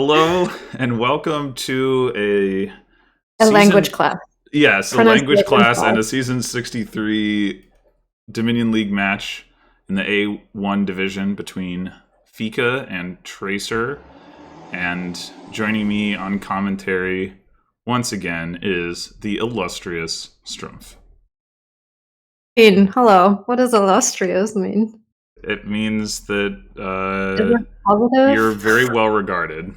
Hello and welcome to A season, language class, yes, a language pronunciation class and class. a season 63 Dominion League match in the A1 division between Phika and Tracer. And joining me on commentary once again is the illustrious Strumpf. Hello. What does illustrious mean? It means that Is it you're positive? very well regarded.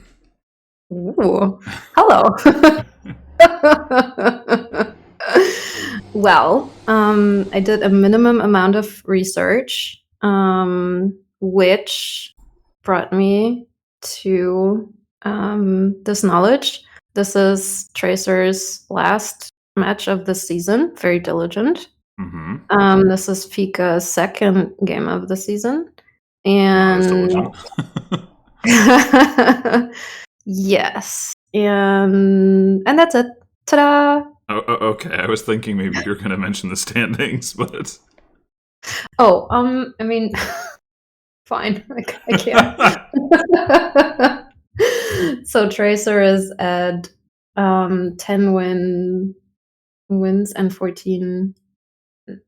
Ooh, hello. Well, I did a minimum amount of research, which brought me to this knowledge. This is Tracer's last match of the season. Very diligent. Mm-hmm. This is Fika's second game of the season, Not as and diligent. yes, and that's it. Ta-da! Okay. I was thinking maybe you were going to mention the standings, but Oh, I mean, fine. I can. So Tracer is at 10 wins and 14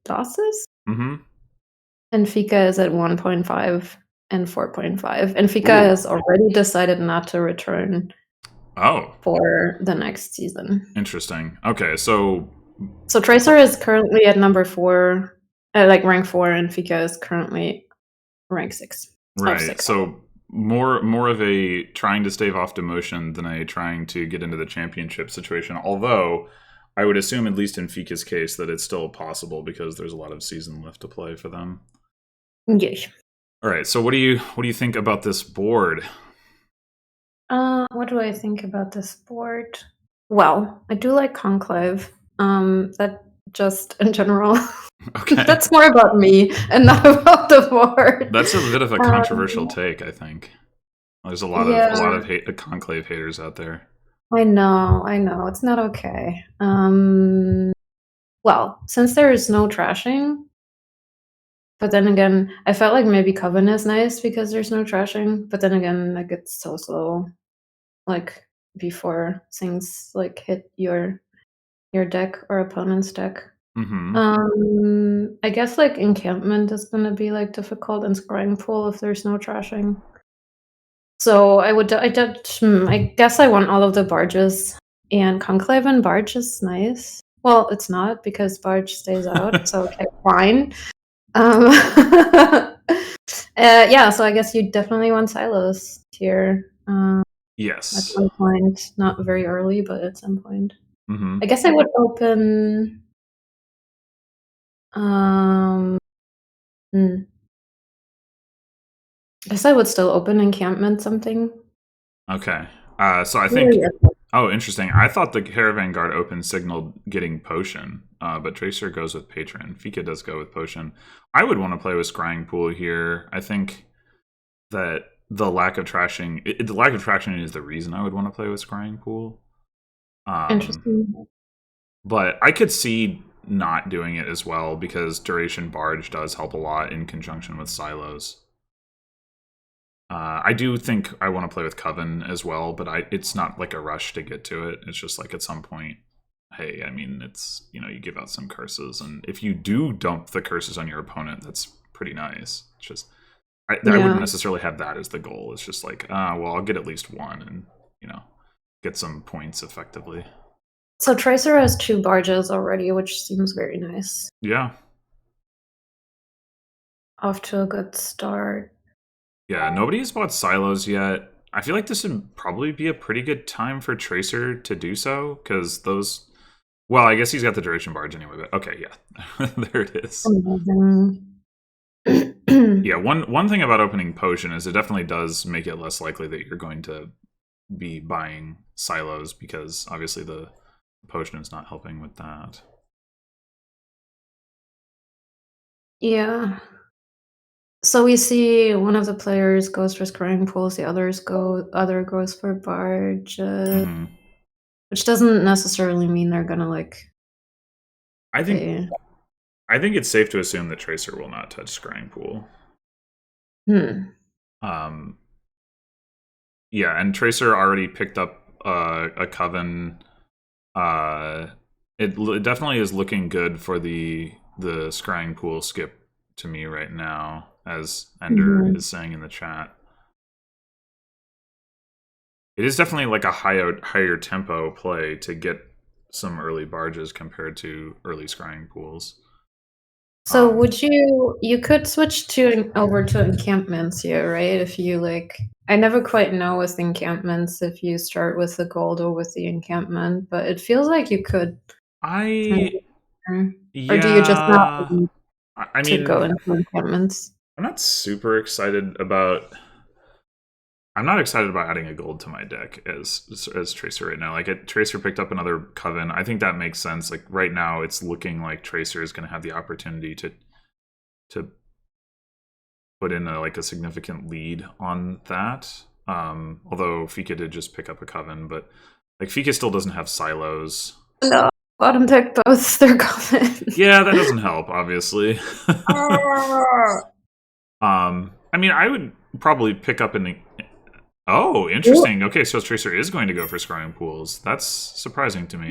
losses, hmm and Fika is at 1.5 and 4.5. And Fika Ooh. has already decided not to return Oh, for the next season. interesting. Okay, so So Tracer is currently at number 4, like rank 4, and Fika is currently rank 6 of right. 6. So more of a trying to stave off demotion than a trying to get into the championship situation. Although I would assume, at least in Fika's case, that it's still possible because there's a lot of season left to play for them. Yeah. All right. So what do you think about this board? What do I think about this board? Well, I do like Conclave. That just in general, Okay, that's more about me and not about the board. that's a bit of a controversial Um, take. I think there's a lot of yeah, conclave haters out there. I know, it's not okay. Well, since there is no trashing, but then again, I felt like maybe Coven is nice because there's no trashing, but then again, like it's so slow, like before things like hit your deck or opponent's deck. Mm-hmm. I guess like encampment is gonna be like difficult and scrying pool if there's no trashing. So I guess I want all of the barges, and Conclave and Barge is nice. Well, it's not because Barge stays out, so okay, fine. Yeah, so I guess you definitely want Silos here at Yes. some point. Not very early, but at some point. I Mm-hmm. guess I would open. Um, hmm, I guess I would still open encampment something. Okay. So I think. Yeah. Oh, interesting. I thought the Caravan Guard open signaled getting Potion, but Tracer goes with Patron. Fika does go with Potion. I would want to play with Scrying Pool here. I think that the lack of trashing is the reason I would want to play with Scrying Pool. Um, Interesting. but I could see not doing it as well because Duration Barge does help a lot in conjunction with Silos. I do think I want to play with Coven as well, but it's not like a rush to get to it. It's just like at some point, hey, I mean, it's, you give out some curses, and if you do dump the curses on your opponent, that's pretty nice. It's just I wouldn't Yeah. necessarily have that as the goal. It's just like, well, I'll get at least one, and get some points effectively. So Tracer has 2 barges already, which seems very nice. Yeah, Off to a good start. yeah. Nobody has bought silos yet. I feel like this would probably be a pretty good time for Tracer to do so because those. Well, I guess he's got the duration barge anyway. But okay, yeah, there it is. Amazing. Yeah, one thing about opening potion is it definitely does make it less likely that you're going to be buying silos because obviously the potion is not helping with that. Yeah. So we see one of the players goes for scrying pools, the other goes for barge, hmm which doesn't necessarily mean they're gonna like I think play. I think it's safe to assume that Tracer will not touch Scrying Pool. Hmm. Um, Yeah, and Tracer already picked up a coven. Uh, it definitely is looking good for the scrying pool skip to me right now, as Ender Mhm. is saying in the chat. It is definitely like a higher tempo play to get some early barges compared to early scrying pools. So Um, would you could switch to over to encampments here, right? If you like, I never quite know with encampments if you start with the gold or with the encampment, but it feels like you could I maybe, or do you just not yeah, want I to go mean, into encampments? I'm not super excited about. I'm not excited about adding a gold to my deck as Tracer right now. Like Tracer picked up another Coven. I think that makes sense. Like right now, it's looking like Tracer is going to have the opportunity to put in like a significant lead on that. Although Phika did just pick up a Coven, but like Phika still doesn't have silos. No. Bottom deck both their common. Yeah, that doesn't help, obviously. I mean, I would probably pick up an. Oh, interesting. Okay, so Tracer is going to go for scrying pools. That's surprising to me.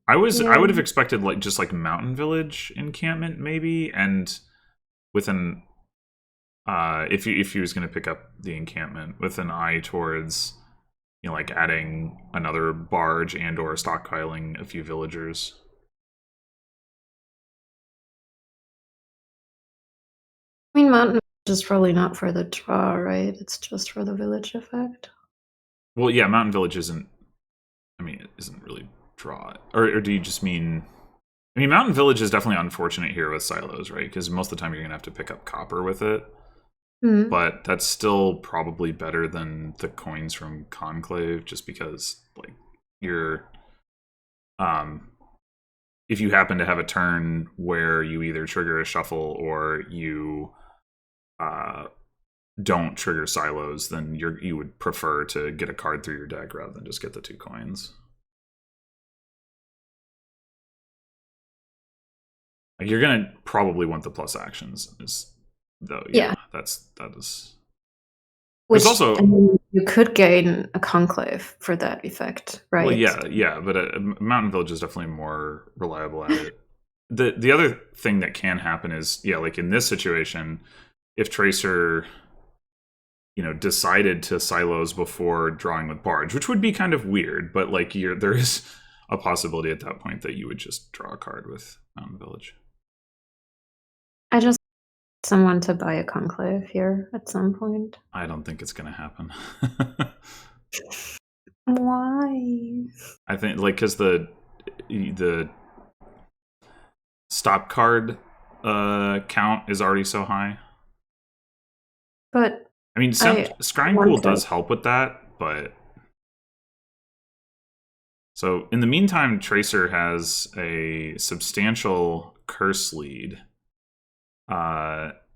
I Yeah. would have expected like just like Mountain Village encampment maybe, and with an if he was going to pick up the encampment with an eye towards like adding another barge and or stockpiling a few villagers. I mean, mountain is probably not for the draw, right? It's just for the village effect. Well, yeah, Mountain Village isn't. I mean, it isn't really draw. Or do you just mean? I mean, Mountain Village is definitely unfortunate here with silos, right? Because most of the time you're gonna have to pick up copper with it. Hmm. But that's still probably better than the coins from Conclave, just because like you're um if you happen to have a turn where you either trigger a shuffle or you uh don't trigger silos, then you would prefer to get a card through your deck rather than just get the 2 coins. Like you're gonna probably want the plus actions, is though. Yeah. Yeah, that is. There's Which, I also mean, you could gain a conclave for that effect, well, right? yeah, but Mountain Village is definitely more reliable at it. The other thing that can happen is like in this situation, if Tracer decided to silos before drawing with Barge, which would be kind of weird, but like there is a possibility at that point that you would just draw a card with Mountain Village. I just want someone to buy a conclave here at some point. I don't think it's gonna happen. Why? I think like because the stop card count is already so high. But I mean, I Scrying Pool want to. does help with that, but so in the meantime, Tracer has a substantial curse lead.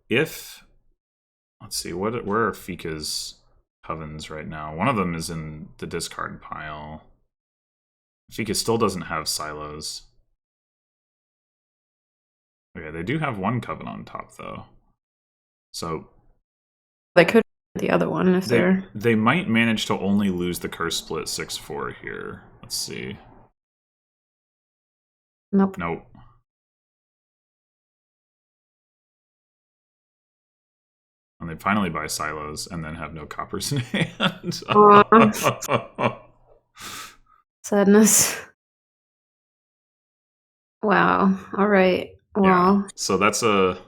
If let's see, where are Fika's covens right now? One of them is in the discard pile. Fika still doesn't have silos. Okay, they do have one coven on top though. So They could the other one if they're. they might manage to only lose the curse split 6-4 here. Let's see. Nope. Nope. And they finally buy silos and then have no coppers in hand. Aw, sadness. Wow. All right. Yeah. Well, So that's a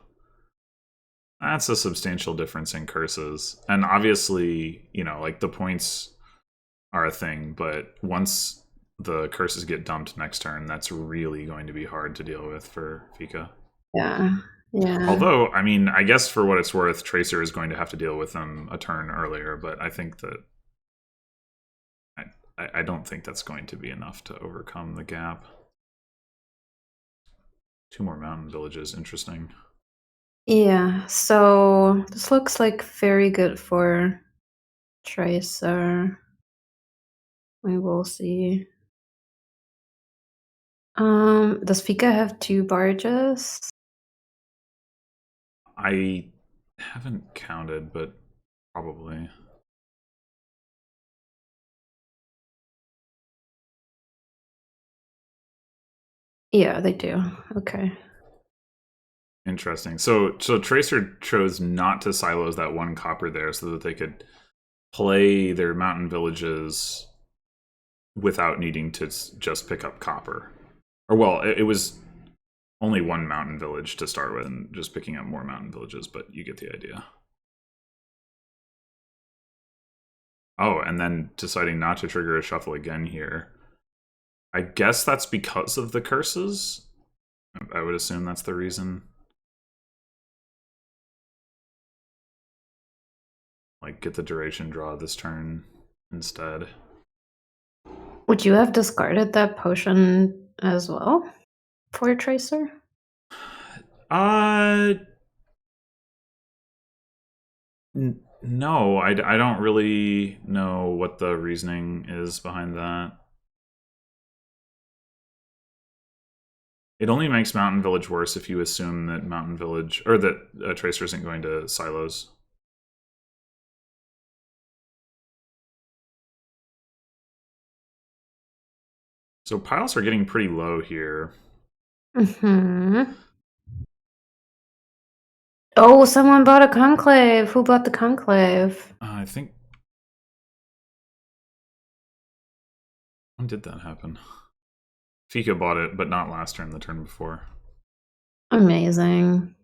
substantial difference in curses. And obviously, like the points are a thing, but once the curses get dumped next turn, that's really going to be hard to deal with for Fika. yeah. Yeah. Although, I mean, I guess for what it's worth, Tracer is going to have to deal with them a turn earlier, but I think that I don't think that's going to be enough to overcome the gap. 2 more mountain villages, interesting. Yeah. So this looks like very good for Tracer. We will see. Does Fika have 2 barges? I haven't counted, but probably. Yeah, they do. Okay. Interesting. So Tracer chose not to silos that one copper there so that they could play their mountain villages without needing to just pick up copper. Or well, it was only one mountain village to start with, and just picking up more mountain villages. But you get the idea. Oh, and then deciding not to trigger a shuffle again here. I guess that's because of the curses. I would assume that's the reason. Like, get the duration draw this turn instead. Would you have discarded that potion as well for Tracer? Uh, no, I don't really know what the reasoning is behind that. It only makes Mountain Village worse if you assume that Mountain Village, or that Tracer isn't going to silos. So piles are getting pretty low here. Mm-hmm. Oh, someone bought a conclave. Who bought the conclave? I think... When did that happen? Phika bought it, but not last turn, the turn before. Amazing.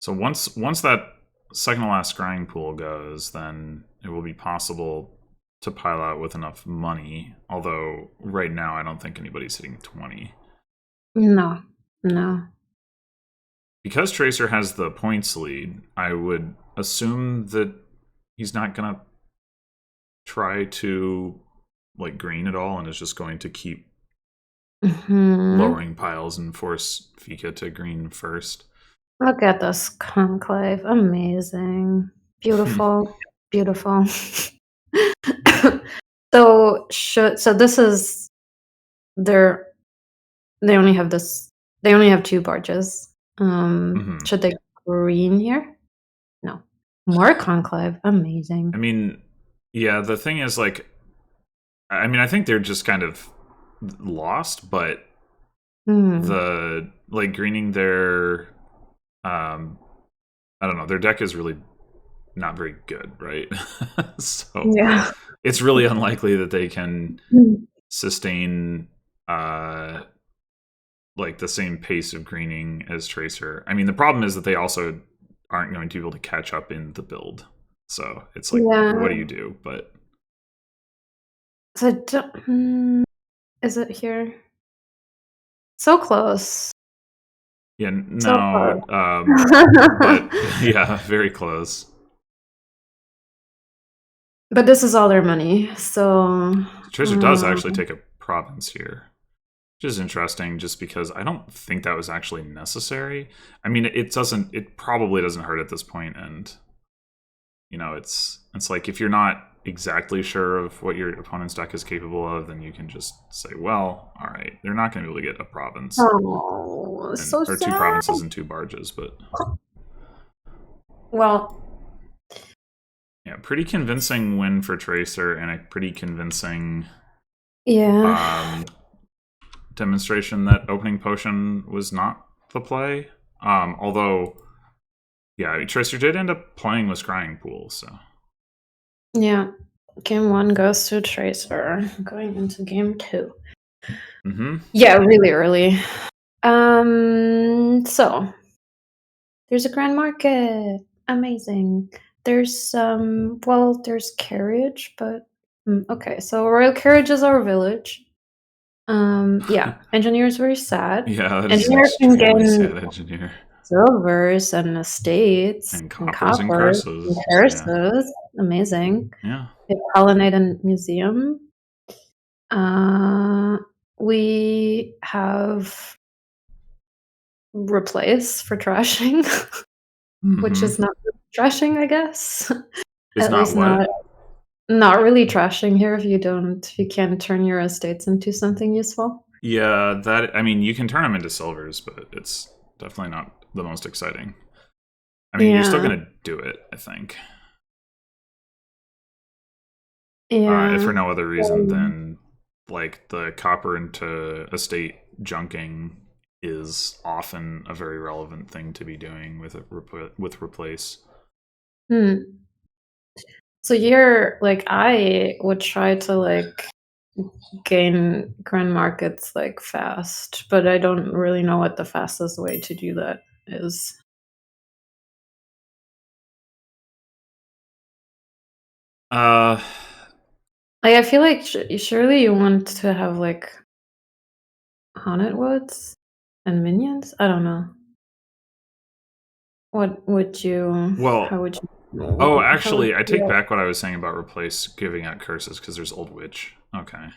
So once that second to last scrying pool goes, then it will be possible to pile out with enough money. Although right now I don't think anybody's hitting 20. No, no. Because Tracer has the points lead, I would assume that he's not gonna try to like green at all and is just going to keep lowering piles and force Phika to green first. Look at this conclave. Amazing. Beautiful. Beautiful. So this is they only have this they only have 2 barges. Should they green here? No. More conclave. Amazing. I mean, yeah, the thing is, like, I mean, I think they're just kind of lost, but the, like, greening their, I don't know, their deck is really not very good, right? So Yeah. it's really unlikely that they can sustain, like, the same pace of greening as Tracer. I mean, the problem is that they also aren't going to be able to catch up in the build. So it's like, what do you do? But So is it here? So close. yeah, So no, close. but yeah, very close. But this is all their money, so Tracer does actually take a province here, which is interesting just because I don't think that was actually necessary. I mean, it probably doesn't hurt at this point, and you know, it's like if you're not exactly sure of what your opponent's deck is capable of, then you can just say, well, all right, they're not going to be able to get a province. Oh, so or 2 sad. provinces and 2 barges, but Well, yeah, pretty convincing win for Tracer and a pretty convincing demonstration that opening potion was not the play. Although, yeah, Tracer did end up playing with Scrying Pool, so. Yeah. Game 1 goes to Tracer. Going into game 2. Yeah, really early. So there's a grand market. Amazing. There's there's carriage, but okay. So Royal Carriage is our village. Yeah, engineer is very sad. Yeah, that is Engineer can extremely gain sad engineer. silvers and estates And coppers and curses. and curses. Yeah. Amazing. Yeah. Pollinated museum. We have replace for trashing, which is not really trashing, I guess. It's At not least what? not really trashing here if you can't turn your estates into something useful. Yeah, that, I mean, you can turn them into silvers, but it's definitely not the most exciting. I mean, you're still going to do it, I think. Yeah. If for no other reason than like the copper into estate junking is often a very relevant thing to be doing with replace. Hmm. So you're like I would try to like gain grand markets like fast, but I don't really know what the fastest way to do that is. Uh, Like I feel like surely you want to have like haunted woods and minions. I don't know. What would you? How well, would you? oh, How would actually, I you do take that? back what I was saying about replace giving out curses because there's old witch. Okay.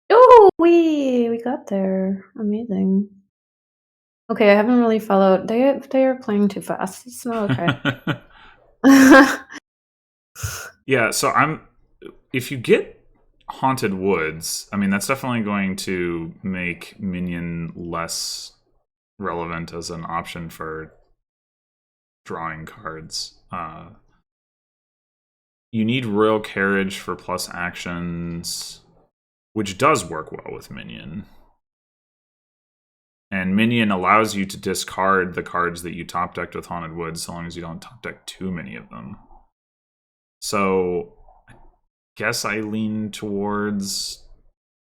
Oh, we got there. Amazing. Okay, I haven't really followed. They are playing too fast. It's not okay. Yeah, so if you get haunted woods, I mean that's definitely going to make minion less relevant as an option for drawing cards. You need royal carriage for plus actions, which does work well with minion. And minion allows you to discard the cards that you top decked with haunted woods, so long as you don't top deck too many of them. So I guess I lean towards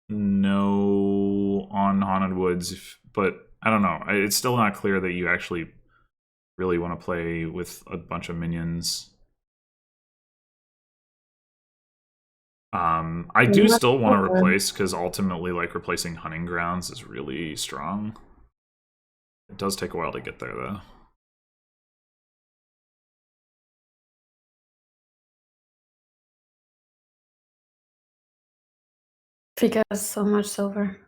no on haunted woods, but I don't know. It's still not clear that you actually really want to play with a bunch of minions. I I'm do not still want to sure. replace because ultimately, like replacing hunting grounds is really strong. It does take a while to get there, though. Fika has so much silver.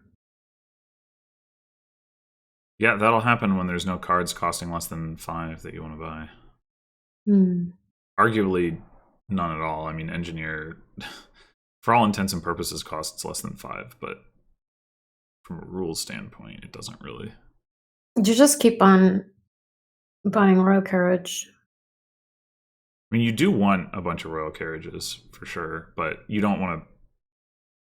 Yeah, that'll happen when there's no cards costing less than 5 that you want to buy. Hmm. Arguably, none at all. I mean, engineer, for all intents and purposes, costs less than 5, but from a rules standpoint, it doesn't really. You just keep on buying royal carriage. I mean, you do want a bunch of royal carriages for sure, but you don't want to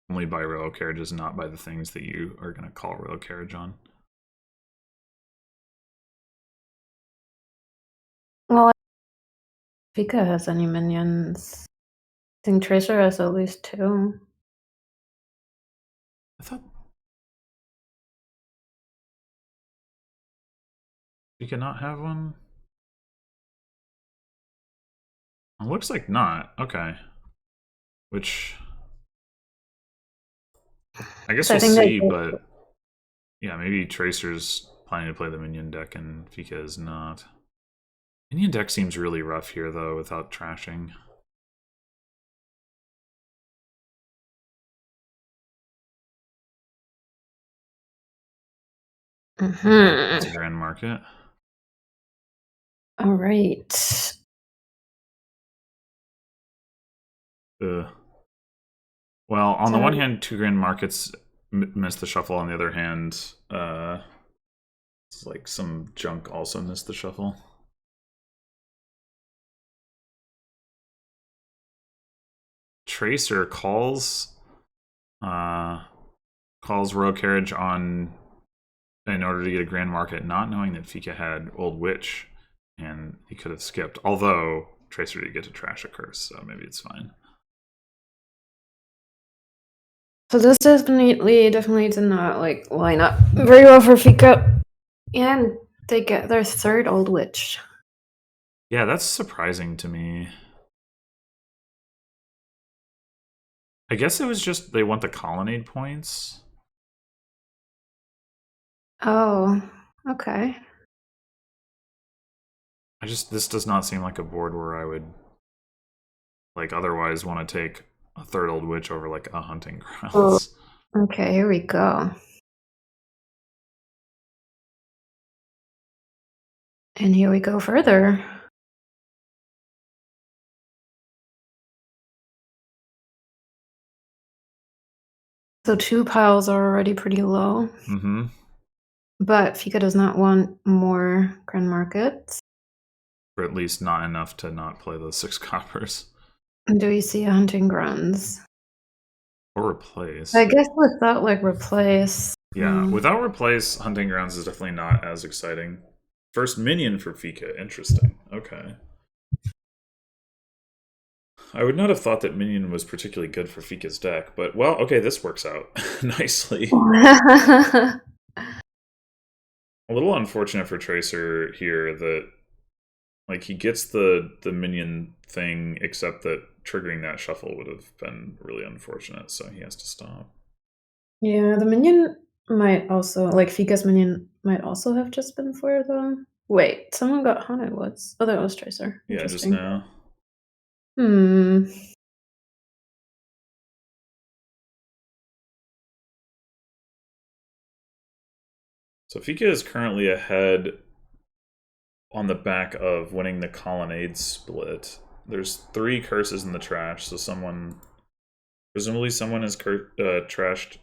only buy royal carriages, not buy the things that you are going to call royal carriage on. Well, Fika has any minions? I think Tracer has at least 2. I thought you could not have one. It looks like not. Okay. Which I guess So I we'll think they see, do. but yeah, maybe Tracer's planning to play the minion deck and Fika is not. Minion deck seems really rough here, though, without trashing. Okay, that's a Mhm. grand market. All right. Ugh. Well, on the one So hand, 2 grand markets missed the shuffle. On the other hand, it's like some junk also missed the shuffle. Tracer uh, calls royal carriage on in order to get a grand market, not knowing that Fika had old witch, and he could have skipped. Although Tracer did get to trash a curse, so maybe it's fine. this definitely did not like line up very well for Fika. And they get their 3rd old witch. Yeah, that's surprising to me. I guess it was just they want the colonnade points. Oh, okay. This does not seem like a board where I would like otherwise want to take a 3rd old witch over like a hunting Oh, grounds. okay, here we go. And here we go further. So 2 piles are already pretty low, Mm-hmm. but Fika does not want more grand markets. Or at least not enough to not play those 6 coppers. Do we see a hunting grounds? Or replace. I guess without like replace. Yeah, without replace, Hunting Grounds is definitely not as exciting. First minion for phika. Interesting. Okay. I would not have thought that minion was particularly good for Fika's deck, but well, okay, this works out nicely. A little unfortunate for Tracer here that like he gets the minion thing, except that triggering that shuffle would have been really unfortunate, so he has to stop. Yeah, the minion might also, like Fika's minion might also have just been for the. Wait, someone got Haunted Woods. Oh, that was Tracer. Yeah, just Interesting. now. Hmm. So Fika is currently ahead on the back of winning the Colonnade split. There's 3 curses in the trash, so presumably someone has trashed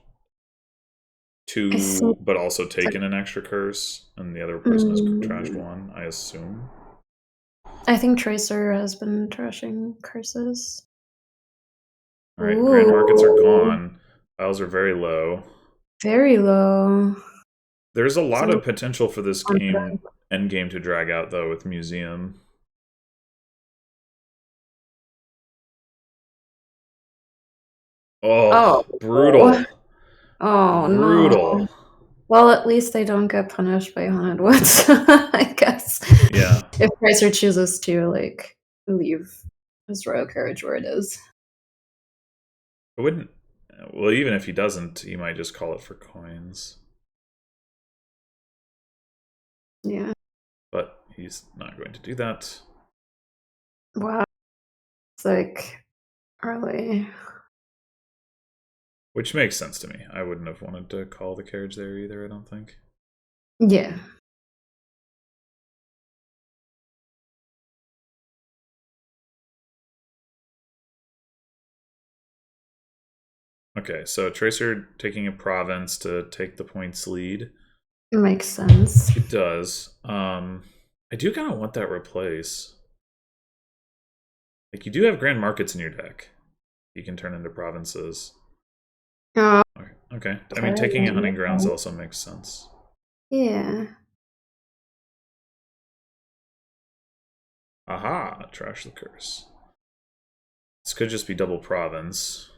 2, but also taken an extra curse, and the other person has trashed 1, I assume. I think Tracer has been trashing curses. Alright, Grand Markets are gone. Piles are very low. Very low. There's a lot of potential for this endgame to drag out, though, with Museum. Oh, brutal. Oh, brutal. No. Well, at least they don't get punished by Haunted Woods, I guess. Yeah. If Tracer chooses to, like, leave his Royal Carriage where it is. I wouldn't... Well, even if he doesn't, he might just call it for coins. Yeah. But he's not going to do that. Wow. It's like early. Which makes sense to me. I wouldn't have wanted to call the carriage there either, I don't think. Yeah. Okay, so Tracer taking a province to take the points lead. It makes sense. It does. I do kind of want that replace. Like, you do have Grand Markets in your deck. You can turn into provinces. Oh. Okay. I mean, taking a Hunting Grounds also makes sense. Yeah. Aha! Trash the curse. This could just be double province.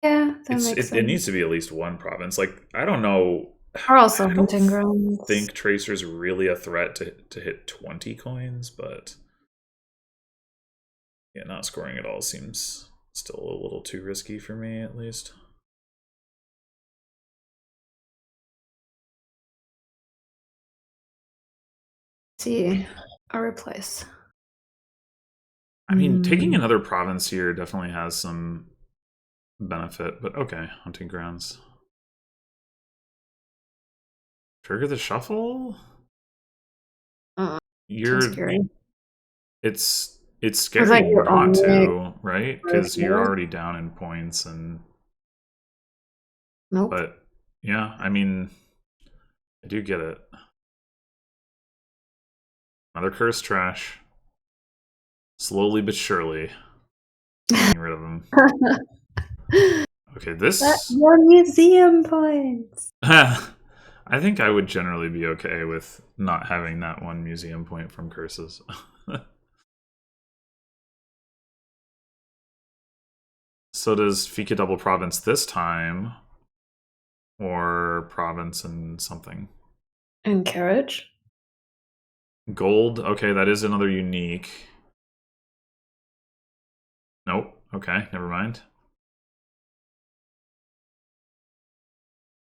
Yeah, that makes sense. It needs to be at least one province. Like, I don't know. Or also Hunting Grounds. I think Tracer's really a threat to hit 20 coins, but yeah, not scoring at all seems still a little too risky for me, at least. See, a replace. I mean, taking another province here definitely has some benefit, but okay, Hunting Grounds. Trigger the shuffle? It's scary not to, right? Because you're already down in points and nope. But yeah, I mean, I do get it. Another curse trash. Slowly but surely getting rid of them. Okay, this more museum points. I think I would generally be okay with not having that one museum point from curses. So does Fika double province this time? Or province and something? And carriage? Gold. Okay, that is another unique. Nope. Okay, never mind.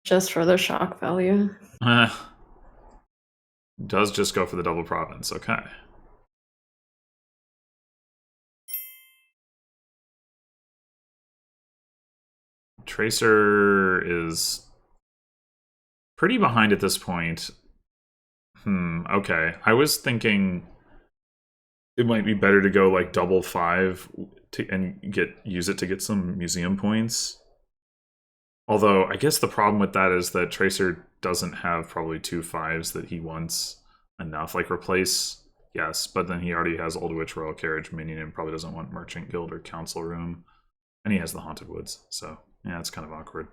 Just for the shock value. Does just go for the double province. Okay. Tracer is pretty behind at this point. Okay. I was thinking it might be better to go like double 5 and use it to get some museum points. Although I guess the problem with that is that Tracer doesn't have probably 2 5s that he wants enough. Like replace, yes, but then he already has Old Witch Royal Carriage Minion and probably doesn't want Merchant Guild or Council Room. And he has the Haunted Woods, so yeah, it's kind of awkward.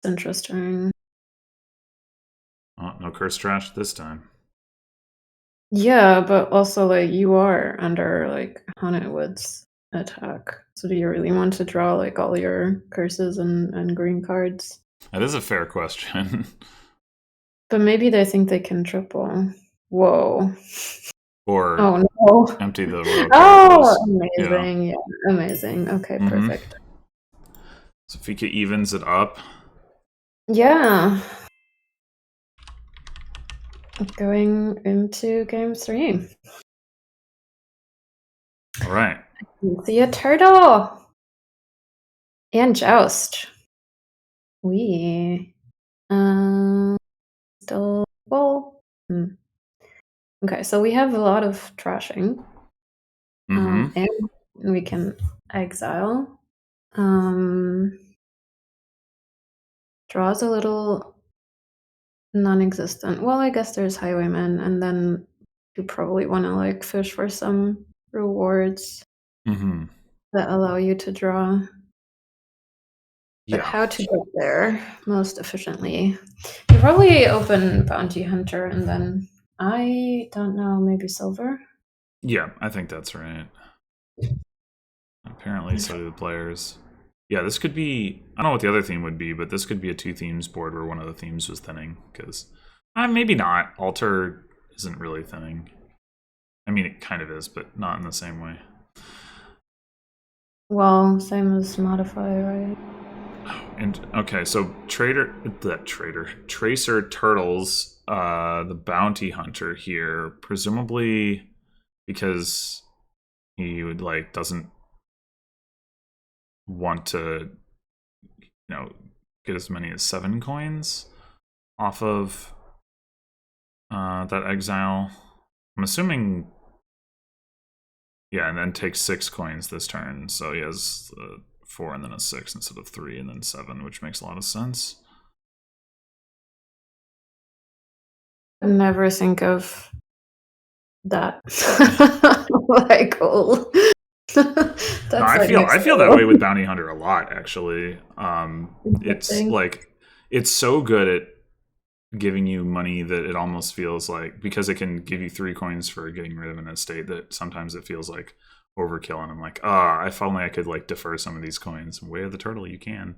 Interesting. Oh, no curse trash this time. Yeah, but also like you are under like Haunted Woods attack. So do you really want to draw like all your curses and green cards? That is a fair question. But maybe they think they can triple. Whoa. Or Oh no. empty the royal Oh, carapace. Yeah. amazing. Yeah, amazing. Okay, perfect. So phika evens it up. Yeah. Going into game 3. All right. See a turtle and Joust. We still well. Okay, so we have a lot of trashing. And we can exile. Draws a little non-existent. Well, I guess there's Highwayman, and then you probably want to like fish for some rewards that allow you to draw. But Yeah. how to get there most efficiently? You probably open Bounty Hunter and then I don't know, maybe Silver? Yeah, I think that's right. Apparently, so do the players. Yeah, this could be. I don't know what the other theme would be, but this could be a 2 themes board where one of the themes was thinning. Because maybe not. Altar isn't really thinning. I mean, it kind of is, but not in the same way. Well, same as Modify, right? And okay, so Tracer Turtles, the Bounty Hunter here, presumably because he would like doesn't want to, get as many as 7 coins off of that exile. I'm assuming, yeah, and then takes 6 coins this turn. So he has 4 and then a 6 instead of 3 and then 7, which makes a lot of sense. Never think of that. Like, oh. That's No, like I feel that way with Bounty Hunter a lot, actually. It's like it's so good at giving you money that it almost feels like, because it can give you 3 coins for getting rid of an estate, that sometimes it feels like overkill, and I'm like, if only I could like defer some of these coins. Way of the turtle, you can.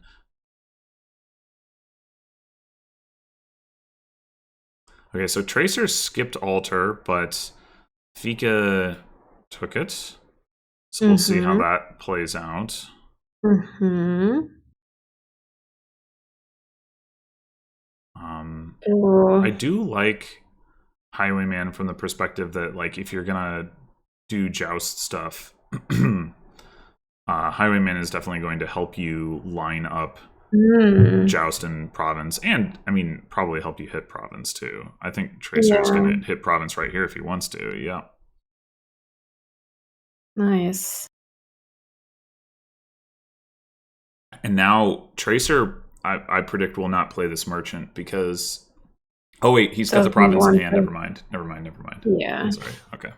Okay, so Tracer skipped Altar, but phika took it. So we'll see how that plays out. I do like Highwayman from the perspective that, like, if you're gonna do Joust stuff, Highwayman is definitely going to help you line up Joust and Province, and I mean probably help you hit Province too. I think Tracer is going to hit Province right here if he wants to. Yeah. Nice. And now Tracer, I predict, will not play this merchant because. Oh wait, he's got the Province in hand. Never mind. Yeah. Sorry. Okay.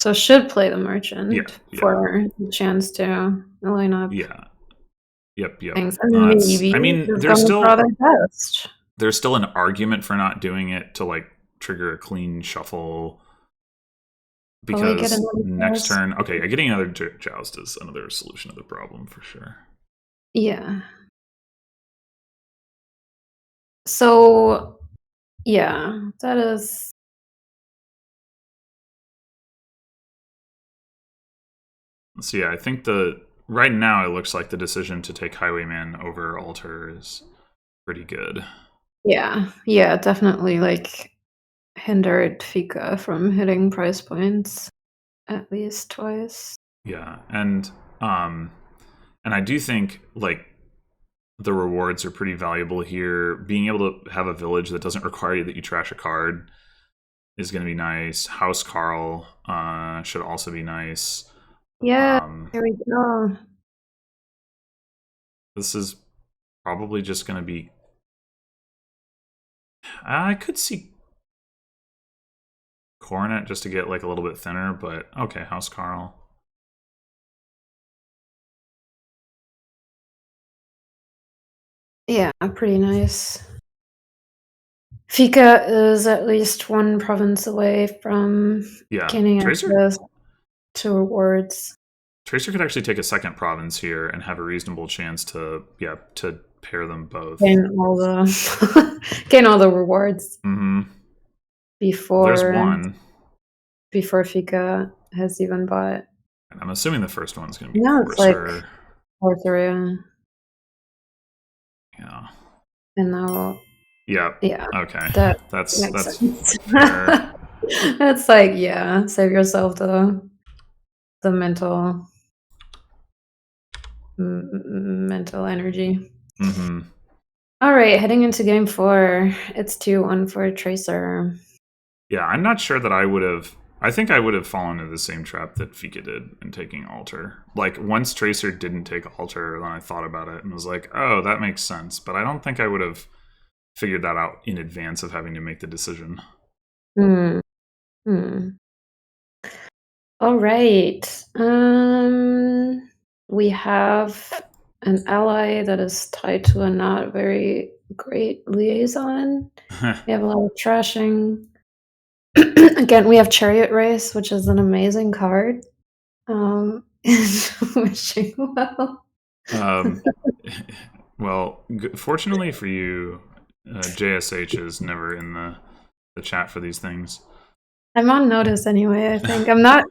So should play the merchant for the chance to line up. Yeah. Yep. Things. I mean, there's still an argument for not doing it to like trigger a clean shuffle. Because next turn, okay, getting another Joust is another solution to the problem for sure. Yeah. So, yeah, that is. So yeah, I think right now it looks like the decision to take Highwayman over Altar is pretty good. Yeah, definitely like hindered phika from hitting price points at least twice. Yeah, and I do think like the rewards are pretty valuable here. Being able to have a village that doesn't require that you trash a card is going to be nice. House Carl should also be nice. Yeah, here we go. This is probably just going to be. I could see Coronet just to get like a little bit thinner, but okay, House Carl. Yeah, pretty nice. Phika is at least one province away from Yeah, gaining Tracer access to rewards. Tracer could actually take a second province here and have a reasonable chance to to pair them both. Gain all the gain all the rewards Mm-hmm. Well, there's before one. Fika has even bought. And I'm assuming the first one's going to be Now it's like Courser. Arthuria, Yeah. and now Yep. yeah, Okay. that That's makes that's sense. fair. It's like, yeah, save yourself the mental energy. Mm-hmm. All right, heading into game 4. It's 2-1 for Tracer. Yeah, I'm not sure that I would have. I think I would have fallen into the same trap that Fika did in taking Alter. Like, once Tracer didn't take Alter, then I thought about it and was like, oh, that makes sense. But I don't think I would have figured that out in advance of having to make the decision. Hmm. Hmm. All right. We have an ally that is tied to a not very great liaison. We have a lot of trashing. Again, we have Chariot Race, which is an amazing card. Wishing well. um, well, fortunately for you, JSH is never in the chat for these things. I'm on notice anyway, I think. I'm not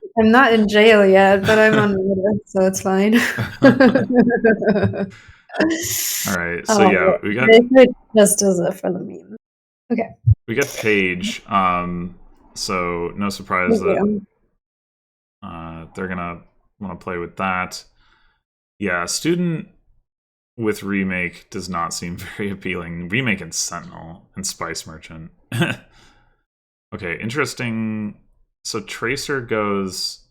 in jail yet, but I'm on notice, so it's fine. All right, so yeah, Oh, it just does it for the meme. Okay. we got Page. So no surprise Thank that you. they're gonna want to play with that. Yeah, student with remake does not seem very appealing. Remake and Sentinel and Spice Merchant. Okay, interesting. So Tracer goes.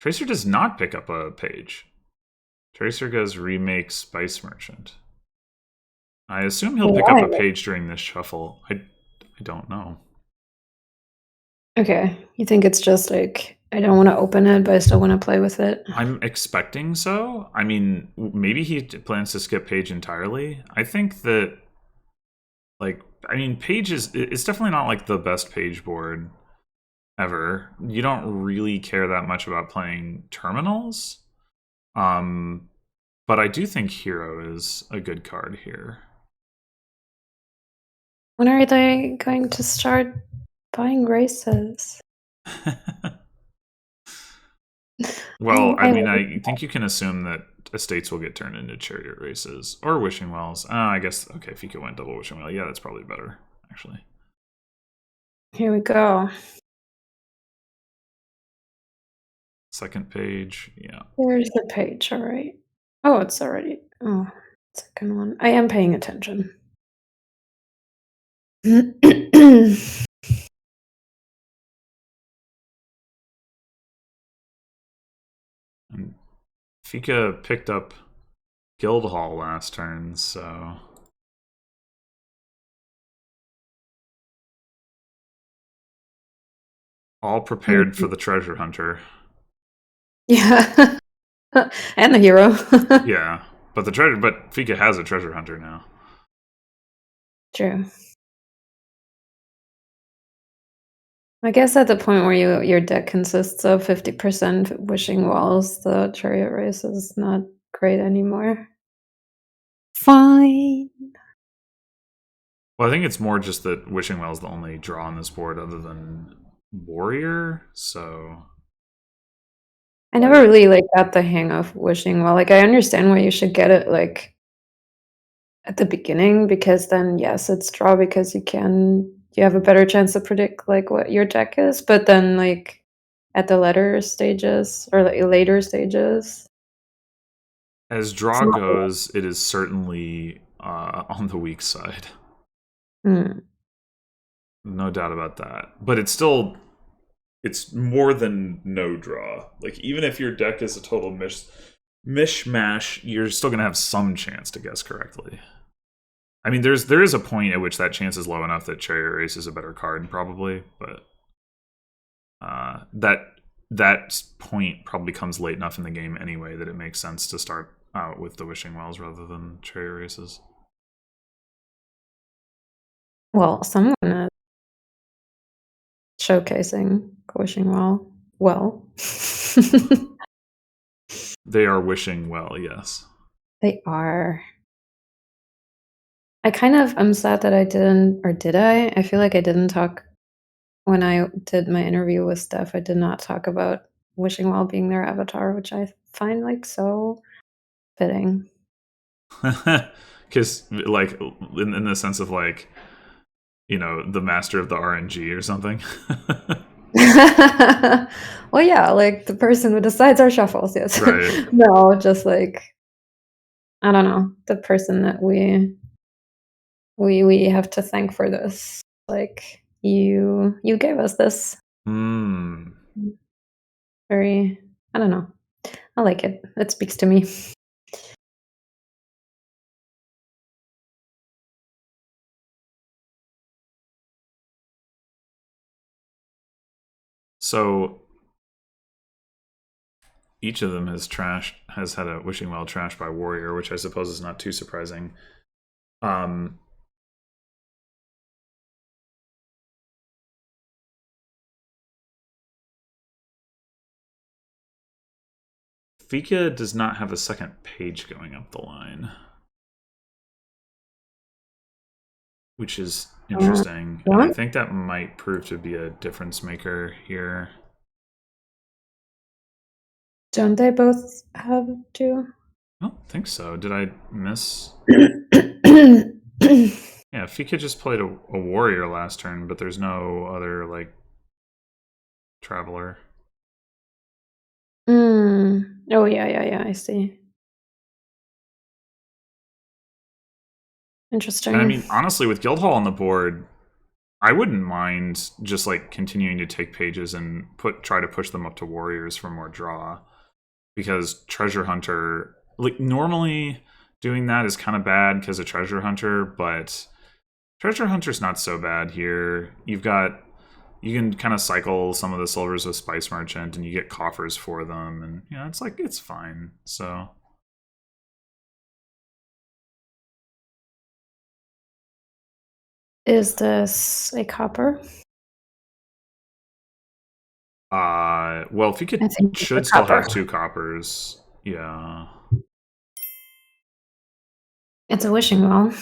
Tracer does not pick up a page. Tracer goes remake Spice Merchant. I assume he'll pick up Why? a page during this shuffle. I don't know. Okay. You think it's just like, I don't want to open it, but I still want to play with it? I'm expecting so. I mean, maybe he plans to skip page entirely. I think that, like, I mean, page is it's definitely not like the best page board ever. You don't really care that much about playing terminals. Um, but I do think hero is a good card here. When are they going to start buying races? Well, I mean, like I think you can assume that estates will get turned into chariot races or wishing wells. I guess okay, if you could win double wishing well, yeah, that's probably better actually. Here we go. Second page, yeah. There's the page, all right. Oh, it's already. Oh, second one. I am paying attention. And Fika picked up Guildhall last turn, so all prepared for the treasure hunter. Yeah. And the hero. Yeah, but Fika has a treasure hunter now. True. I guess at the point where your deck consists of 50% wishing walls, the chariot race is not great anymore. Fine. Well, I think it's more just that wishing well is the only draw on this board other than warrior, so I never really like got the hang of wishing well. Like I understand why you should get it like at the beginning because then yes, it's draw because you have a better chance to predict like what your deck is, but then like at the later stages or like later stages, as it's draw not. goes, it is certainly on the weak side. Mm. No doubt about that. But it's more than no draw. Like even if your deck is a total mishmash, you're still gonna have some chance to guess correctly. I mean, there is a point at which that chance is low enough that Chariot Race is a better card, probably, but that point probably comes late enough in the game anyway that it makes sense to start out with the Wishing Wells rather than Chariot Races. Well, someone is showcasing wishing well. They are wishing well, yes. They are. I'm sad that I didn't, or did I? I feel like I didn't talk when I did my interview with Steph. I did not talk about wishing well being their avatar, which I find like so fitting. Because, like, in the sense of, like, you know, the master of the RNG or something. Well, yeah, like the person who decides our shuffles, yes. Right. No, just like, I don't know, the person that we have to thank for this. Like, you gave us this. Mm. Very, I don't know. I like it. It speaks to me. So each of them has had a wishing well trashed by warrior, which I suppose is not too surprising. Um, Phika does not have a second page going up the line, which is interesting, and I What? think that might prove to be a difference maker here. Don't they both have two? I don't think so. Did I miss? Yeah, Phika just played a warrior last turn, but there's no other, like, traveler. Oh, yeah, I see. And I Interesting. mean, honestly, with Guildhall on the board, I wouldn't mind just like continuing to take pages and try to push them up to warriors for more draw. Because treasure hunter, like, normally doing that is kind of bad because of treasure hunter, but treasure hunter's not so bad here. You can kind of cycle some of the silvers with spice merchant and you get coffers for them, and you know, it's like, it's fine. So Is this a copper? well, if you I could, think it's a should still copper. have 2 coppers. Yeah. It's a wishing well.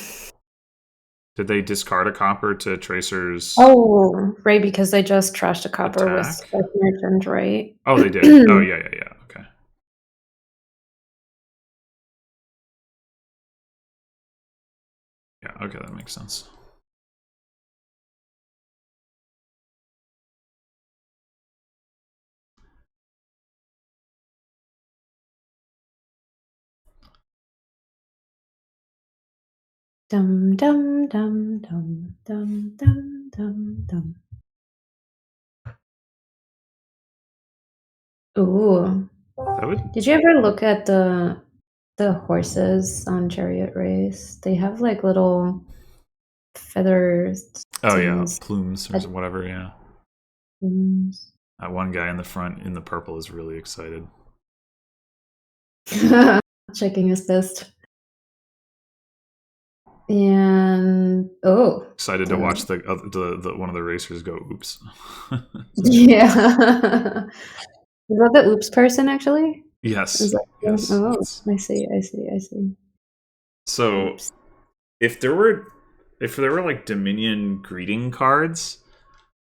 Did they discard a copper to Tracer's Oh, right, because they just trashed a copper with attack? Spice Merchant, right? Oh, they did. Oh, yeah. Okay. Yeah, okay, that makes sense. Dum dum dum dum dum dum dum dum. Ooh. That would. Did you ever look at the horses on Chariot Race? They have like little feathers Oh yeah, things. plumes or whatever. Yeah, Plumes. that one guy in the front in the purple is really excited. Checking his fist. And oh, Excited to watch the one of the racers go. Oops. yeah. Is that the oops person actually? Is Yes. that Yes. oh, That's I see. so. Oops. If there were like Dominion greeting cards,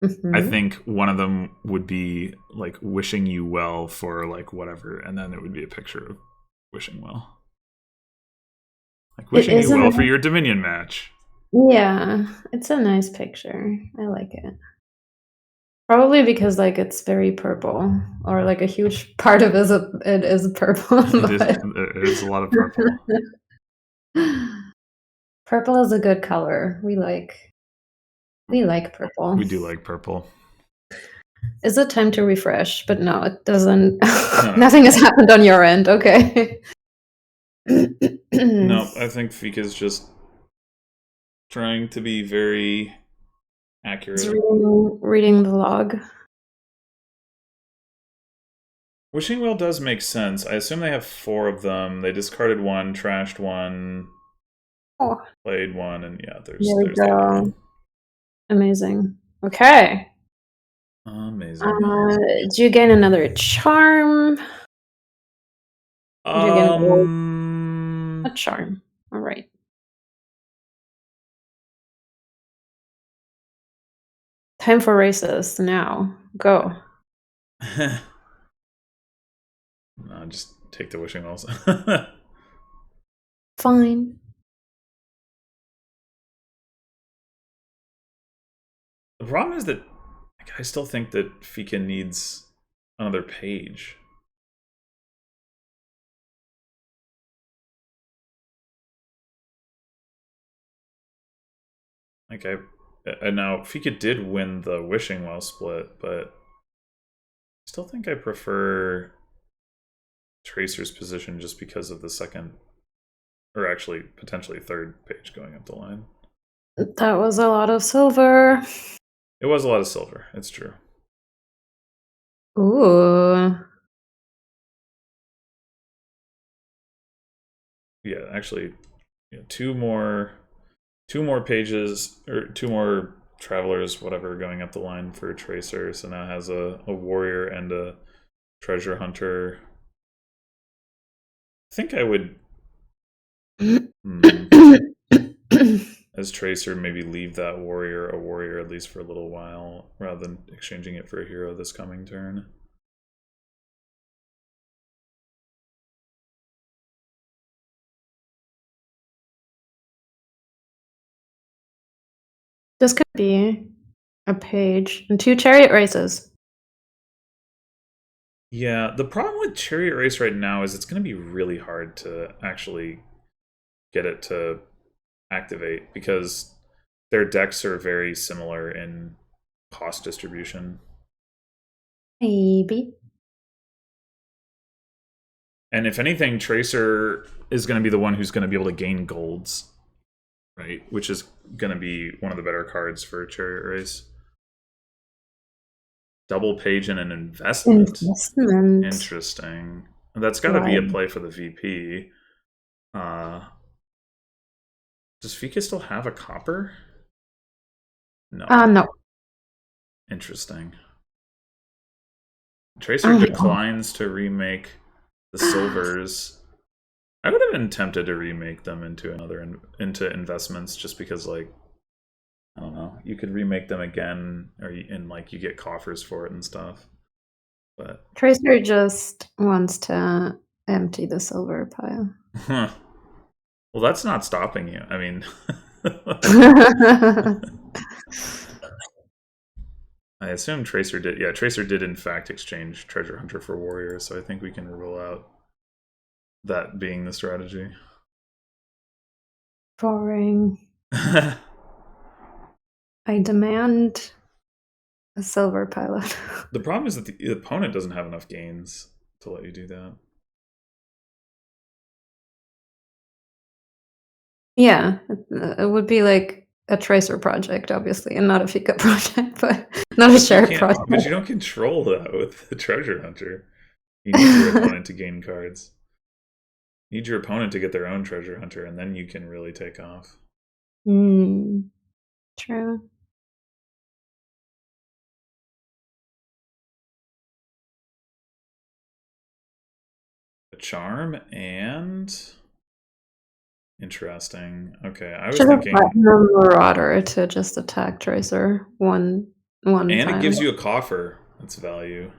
I Mhm. think one of them would be like wishing you well for like whatever, and then it would be a picture of wishing well. Like It wishing is you a well for your Dominion match. yeah, it's a nice picture. I like it. Probably because, like, it's very purple, or, like, a huge part of it is purple, It is but there's a lot of purple. purple is a good color. We like purple. We do like purple. Is it time to refresh? But no, it doesn't. No, no. Nothing has happened on your end, okay. No, I think Fika's just trying to be very It's accurate. reading the log. Wishing Well does make sense. I assume they have 4 of them. They discarded one, trashed one, Oh, played one, and yeah, there we there's the other go. one. Amazing. Okay. Amazing. Do you gain another charm? Do you gain a gold? A charm. All right. Time for races now. Go. No, just take the wishing wells. Fine. The problem is that I still think that phika needs another page. Like now phika did win the wishing well split, but I still think I prefer Tracer's position just because of the second, or actually potentially third page going up the line. That was a lot of silver. It was a lot of silver. It's true. Ooh. Yeah, actually, two more pages, or two more travelers, whatever, going up the line for Tracer. So now it has a warrior and a treasure hunter. I think I would, as Tracer, maybe leave that warrior a warrior at least for a little while, rather than exchanging it for a hero this coming turn. This could be a page and 2 chariot races. Yeah, the problem with Chariot Race right now is it's going to be really hard to actually get it to activate because their decks are very similar in cost distribution. Maybe. And if anything, Tracer is going to be the one who's going to be able to gain golds, right? Which is going to be one of the better cards for Chariot Race. Double page and an investment. Interesting. That's got to be a play for the VP. Does phika still have a copper? No. No. Interesting. Tracer declines to remake the silvers. I would have been tempted to remake them into into investments just because, like, I don't know, you could remake them again, and like you get coffers for it and stuff. But Tracer just wants to empty the silver pile. Well, that's not stopping you. I mean, I assume Tracer did. Yeah, Tracer did in fact exchange Treasure Hunter for Warrior, so I think we can rule out that being the strategy. Boring. I demand a silver pilot. The problem is that the opponent doesn't have enough gains to let you do that. Yeah, it would be like a Tracer project, obviously, and not a phika project, but not a share project. But you don't control that with the Treasure Hunter. You need your opponent to gain cards. You need your opponent to get their own Treasure Hunter, and then you can really take off. True. A charm and interesting. Okay, I was thinking Marauder to just attack Tracer one and time. It gives you a coffer. That's value.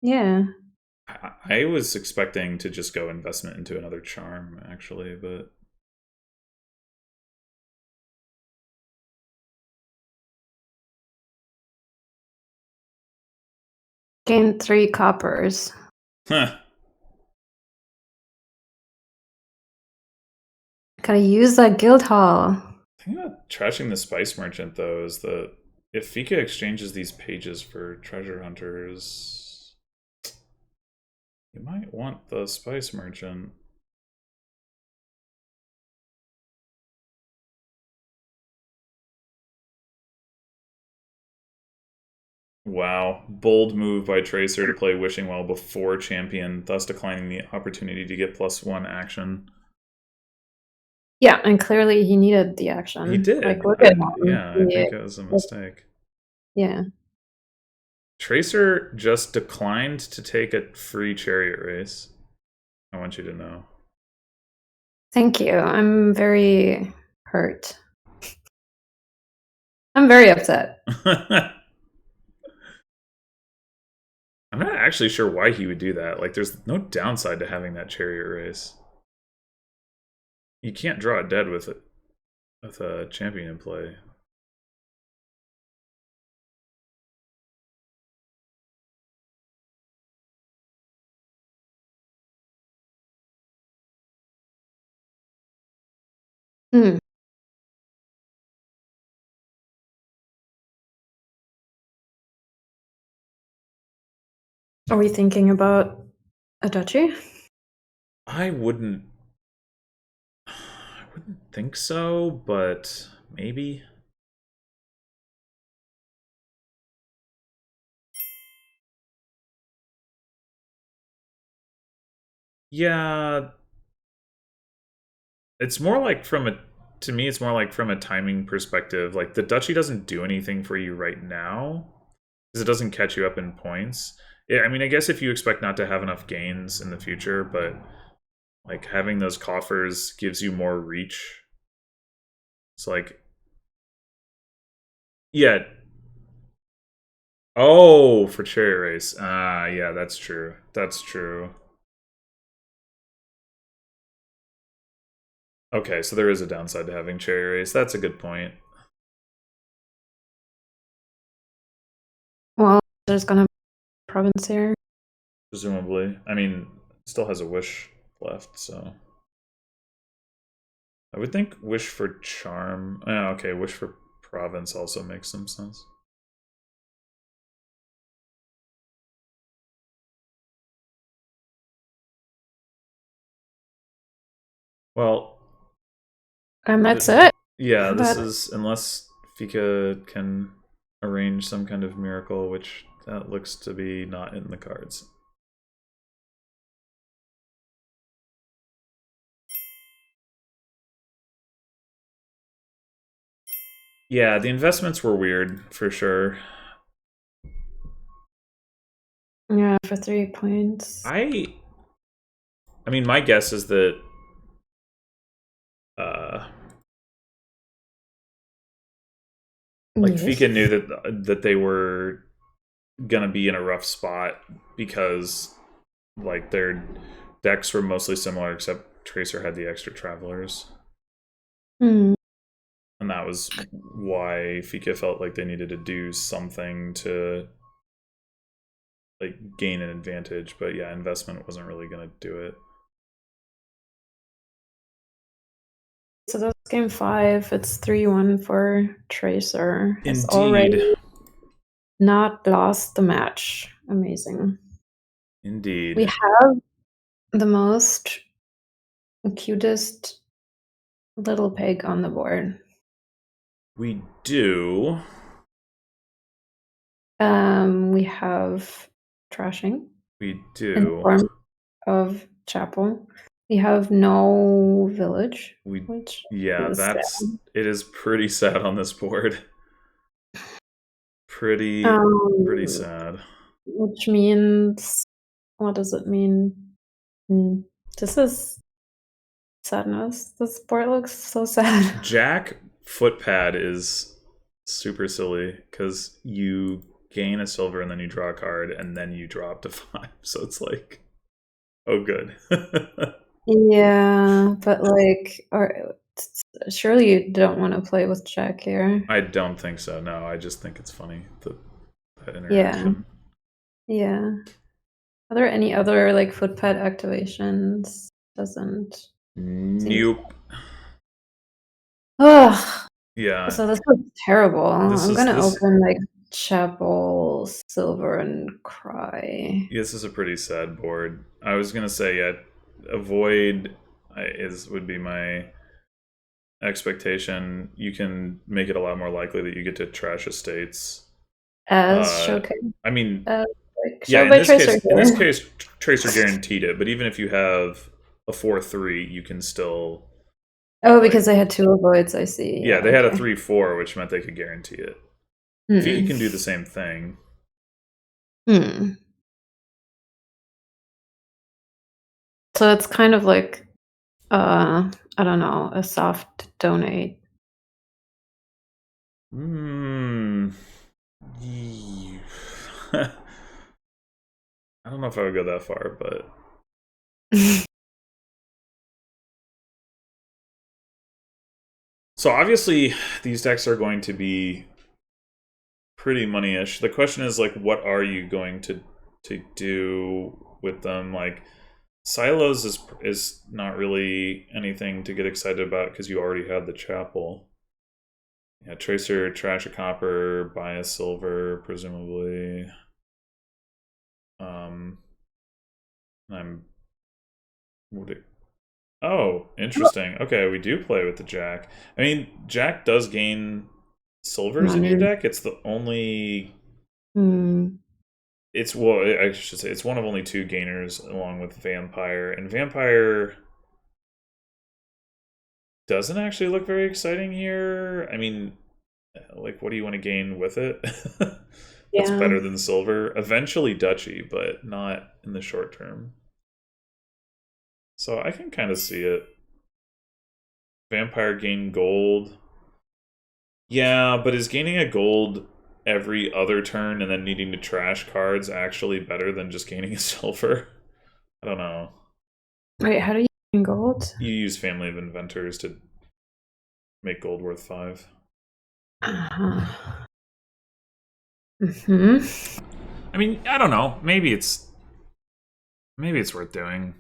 Yeah. I was expecting to just go investment into another charm, actually, but Gain 3 coppers. Huh. Gotta use that guild hall. The thing about trashing the Spice Merchant, though, is that if phika exchanges these pages for Treasure Hunters, you might want the Spice Merchant. Wow. Bold move by Tracer to play Wishing Well before Champion, thus declining the opportunity to get +1 action. Yeah, and clearly he needed the He action. Like, did. look at him. I think it was a mistake. Yeah. Tracer just declined to take a free chariot race. I want you to know. Thank you. I'm very hurt. I'm very upset. I'm not actually sure why he would do that. Like, there's no downside to having that chariot race. You can't draw it dead with a champion in play. Hmm. Are we thinking about a duchy? I wouldn't think so, but maybe. Yeah, it's more like to me it's more like from a timing perspective. Like the duchy doesn't do anything for you right now because it doesn't catch you up in points. Yeah, I mean, I guess if you expect not to have enough gains in the future, but like having those coffers gives you more reach. It's like, yeah. Oh, for chariot race. Ah, yeah, that's true. That's true. Okay, so there is a downside to having chariot race. That's a good point. Well, there's gonna be a province here. Presumably. I mean, it still has a wish left, so I would think wish for charm. Okay, wish for province also makes some sense. Well, And that's it. yeah, this But is unless Fika can arrange some kind of miracle, which that looks to be not in the cards. Yeah, the investments were weird for sure. yeah, for 3 points. I mean, my guess is that uh like Yes. Fika knew that they were gonna be in a rough spot because like their decks were mostly similar except Tracer had the extra travelers. Hmm. And that was why Fika felt like they needed to do something to like gain an advantage. But yeah, investment wasn't really gonna do it. So that's game 5. It's 3-1 for Tracer. Has Indeed. already not lost the match. Amazing. We Indeed. have the most cutest little pig on the board. We do. We have trashing We in the do. form of chapel. We have no village, We which yeah, is that's sad. it is pretty sad on this board. Pretty Um, sad. which means, what does it mean? Hmm. This is sadness. This board looks so sad. Jack footpad is super silly because you gain a silver and then you draw a card and then you draw up to 5. So it's like, oh, good. Yeah, but like, or surely you don't want to play with Jack here. I don't think so. No, I just think it's funny that Yeah, interaction. yeah. Are there any other like footpad activations? Doesn't seem. Nope. Ugh. Yeah, So this is terrible. this I'm is gonna this. open like Chapel, Silver, and Cry. This is a pretty sad board. I was gonna say, yeah, avoid would be my expectation. You can make it a lot more likely that you get to trash estates. As showcase, I mean, like yeah. show by Tracer In this here. case, Tracer guaranteed it. But even if you have a 4/3, you can still Oh, Like, because they had 2 avoids, I see. yeah, Yeah, they had a okay. 3/4, which meant they could guarantee it. Fika Hmm. can do the same thing. Hmm. So it's kind of like, I don't know, a soft donate. Hmm. I don't know if I would go that far, but so obviously these decks are going to be pretty money-ish. The question is like, what are you going to do with them? Like, silos is not really anything to get excited about because you already had the chapel. Yeah, Tracer, trash a copper, buy a silver, presumably. Um, I'm. Would it, oh, interesting. Okay, we do play with the Jack. I mean, Jack does gain silvers in your Money. deck. It's the only. Hmm. It's well, I should say it's one of only 2 gainers along with Vampire, and Vampire doesn't actually look very exciting here. I mean, like, what do you want to gain with it? That's Yeah. better than silver. Eventually, Duchy, but not in the short term. So I can kind of see it. Vampire gain gold. Yeah, but is gaining a gold every other turn and then needing to trash cards actually better than just gaining a silver? I don't know. Wait, how do you gain gold? You use Family of Inventors to make gold worth 5. Uh-huh. Mhm. I mean, I don't know. Maybe it's worth doing.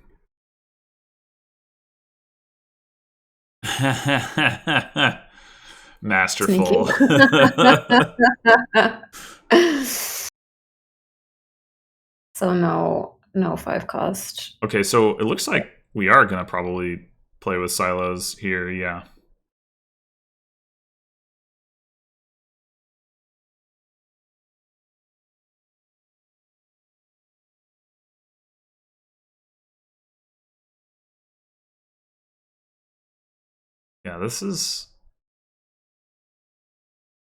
Sneaky. Masterful. So no 5 cost. Okay, so it looks like we are gonna probably play with silos here. Yeah, yeah. This is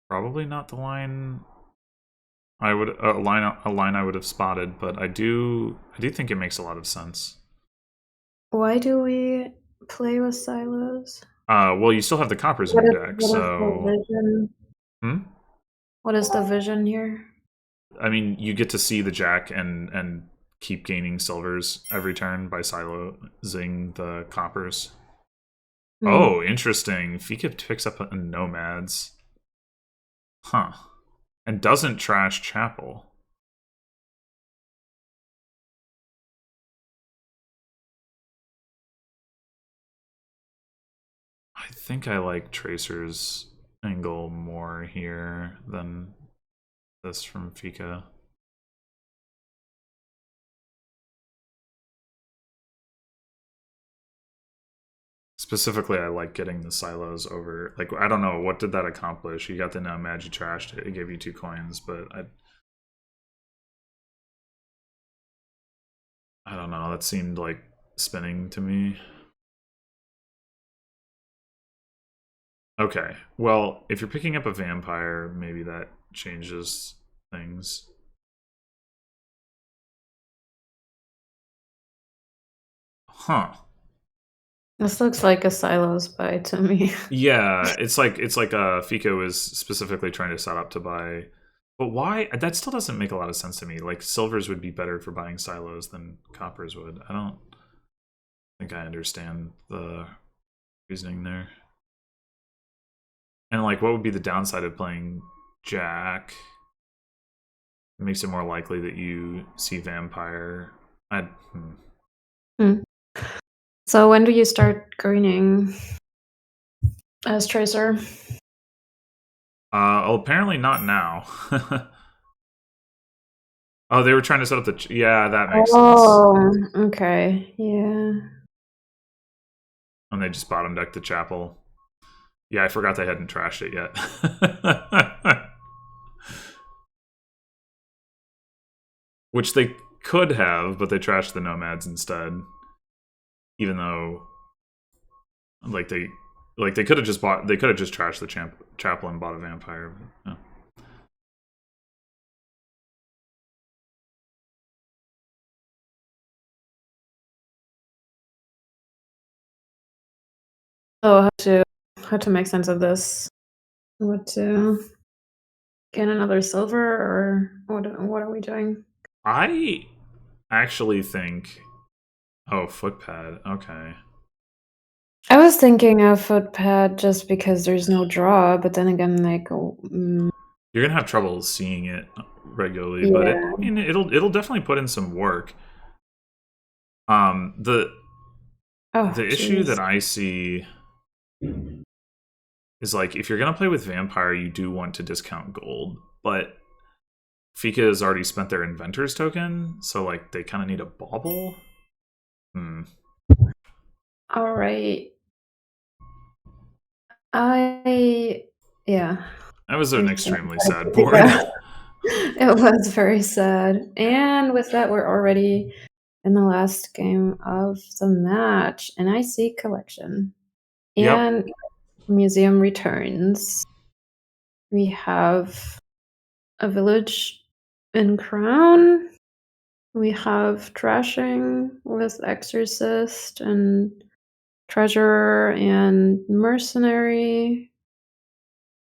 probably not the line I would a line I would have spotted, but I do think it makes a lot of sense. Why do we play with silos? Well, you still have the coppers in your deck, What is the so vision? hmm? What is the vision here? I mean, you get to see the Jack and keep gaining silvers every turn by silozing the coppers. Hmm. Oh, interesting. Fika picks up a nomads, huh? And doesn't trash chapel. I think I like Tracer's angle more here than this from Fika. Specifically, I like getting the silos over. Like, I don't know, what did that accomplish? You got the nomad, you trashed it. It gave you 2 coins, but I don't know. That seemed like spinning to me. Okay, well, if you're picking up a vampire, maybe that changes things. Huh. This looks like a silos buy to me. Yeah, it's like Fico is specifically trying to set up to buy, but why? That still doesn't make a lot of sense to me. Like, silvers would be better for buying silos than coppers would. I don't think I understand the reasoning there. And like, what would be the downside of playing Jack? It makes it more likely that you see vampire. Hmm. So when do you start greening as tracer? Oh, apparently not now. Oh, they were trying to set up the. Yeah, that makes sense. Oh, okay. Yeah. And they just bottom decked the chapel. Yeah, I forgot they hadn't trashed it yet. Which they could have, but they trashed the nomads instead. Even though, like, they Like they could have just trashed the chapel and bought a vampire. But, yeah. Oh, how to make sense of this? What to get another silver, or what are we doing? I actually think. Oh, footpad. Okay. I was thinking of footpad just because there's no draw, but then again, like, You're gonna have trouble seeing it regularly, but yeah, it'll definitely put in some work. The oh, the issue jeez. that I see is like if you're gonna play with vampire, you do want to discount gold, but phika has already spent their inventor's token, so like they kind of need a bauble. All right. Yeah. That was an extremely sad board. Yeah. It was very sad. And with that, we're already in the last game of the match, and I see collection Yep. and museum returns. We have a village in Crown. We have trashing with exorcist and treasurer and mercenary.